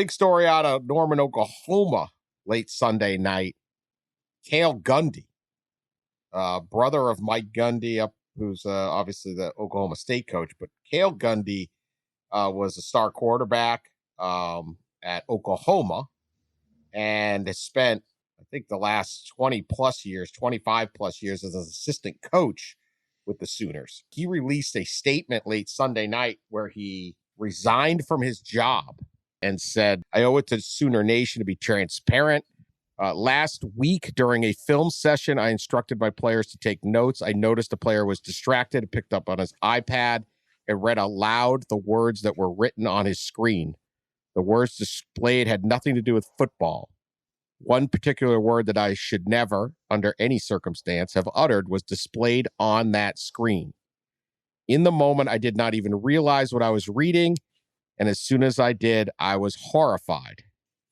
Big story out of Norman, Oklahoma, late Sunday night. Cale Gundy, brother of Mike Gundy, who's obviously the Oklahoma State coach. But Cale Gundy was a star quarterback at Oklahoma and has spent, I think, the last 25 plus years as an assistant coach with the Sooners. He released a statement late Sunday night where he resigned from his job and said, "I owe it to Sooner Nation to be transparent. Last week during a film session, I instructed my players to take notes. I noticed a player was distracted and picked up on his iPad and read aloud the words that were written on his screen. The words displayed had nothing to do with football. One particular word that I should never, under any circumstance, have uttered was displayed on that screen. In the moment, I did not even realize what I was reading, and as soon as I did, I was horrified.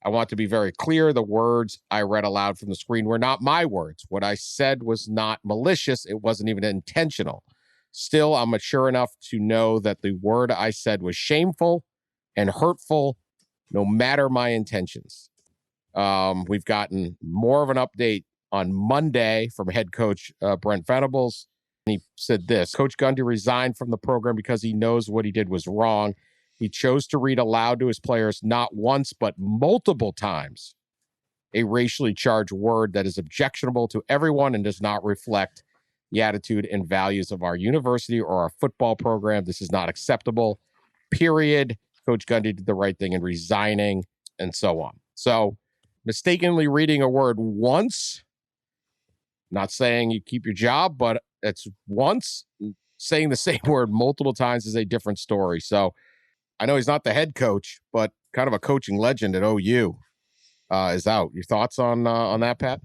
I want to be very clear. The words I read aloud from the screen were not my words. What I said was not malicious. It wasn't even intentional. Still, I'm mature enough to know that the word I said was shameful and hurtful, no matter my intentions." We've gotten more of an update on Monday from head coach Brent Venables. He said this: "Coach Gundy resigned from the program because he knows what he did was wrong. He chose to read aloud to his players not once, but multiple times, a racially charged word that is objectionable to everyone and does not reflect the attitude and values of our university or our football program. This is not acceptable, period. Coach Gundy did the right thing in resigning," and so on. So mistakenly reading a word once, not saying you keep your job, but it's once. Saying the same word multiple times is a different story. So I know he's not the head coach, but kind of a coaching legend at OU is out. Your thoughts on that, Pat?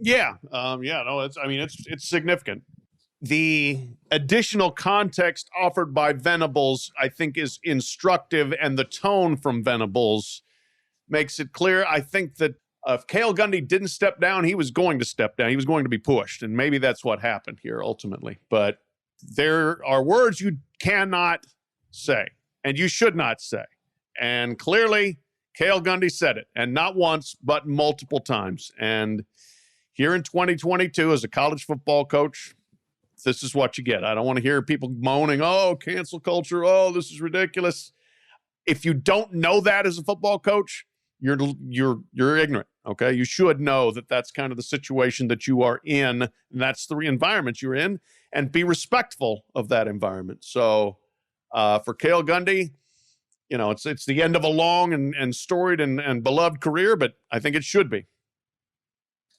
Yeah. It's significant. The additional context offered by Venables, I think, is instructive, and the tone from Venables makes it clear. I think that if Cale Gundy didn't step down, he was going to step down. He was going to be pushed, and maybe that's what happened here ultimately. But there are words you cannot say, and you should not say. And clearly, Cale Gundy said it, and not once, but multiple times. And here in 2022, as a college football coach, this is what you get. I don't want to hear people moaning, "Oh, cancel culture. Oh, this is ridiculous." If you don't know that as a football coach, you're ignorant. Okay, you should know that that's kind of the situation that you are in, and that's the environment you're in, and be respectful of that environment. So, for Cale Gundy, it's the end of a long and storied and beloved career, but I think it should be.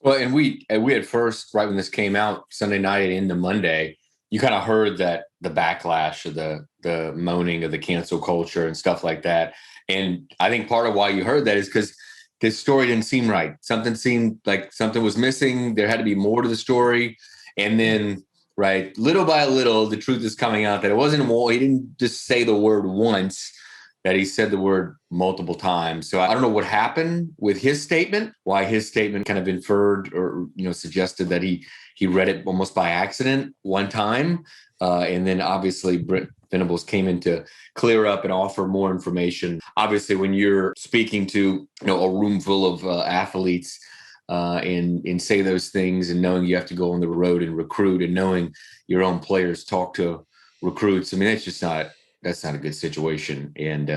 Well, and we at first, right when this came out Sunday night and into Monday, you kind of heard that the backlash of the moaning of the cancel culture and stuff like that. And I think part of why you heard that is because this story didn't seem right. Something seemed like something was missing. There had to be more to the story. And then, right, little by little, the truth is coming out that it wasn't more. He didn't just say the word once, that he said the word multiple times. So I don't know what happened with his statement, why his statement kind of inferred or, suggested that he read it almost by accident one time. And then obviously Brent Venables came in to clear up and offer more information. Obviously, when you're speaking to, a room full of athletes and say those things, and knowing you have to go on the road and recruit, and knowing your own players talk to recruits, I mean, that's not a good situation. And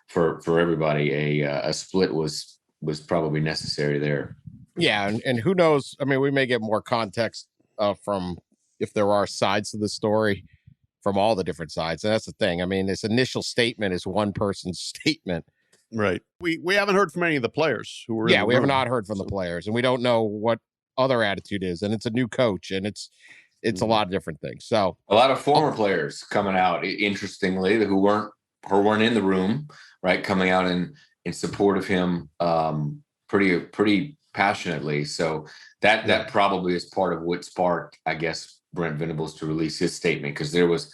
for everybody, a split was probably necessary there. Yeah, and who knows? I mean, we may get more context from, if there are sides to the story, from all the different sides. And that's the thing. I mean, this initial statement is one person's statement. Right. We haven't heard from any of the players who were. Yeah, we have not heard from the players, and we don't know what other attitude is. And it's a new coach, and it's a lot of different things. So a lot of former players coming out, interestingly, who weren't in the room, right, coming out in support of him pretty passionately. So that probably is part of what sparked, I guess, Brent Venables to release his statement, because there was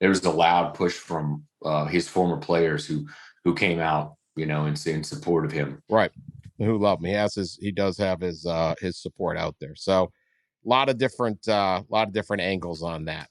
a loud push from his former players who came out, in support of him. Right. Who love him. He does have his support out there. So a lot of different angles on that.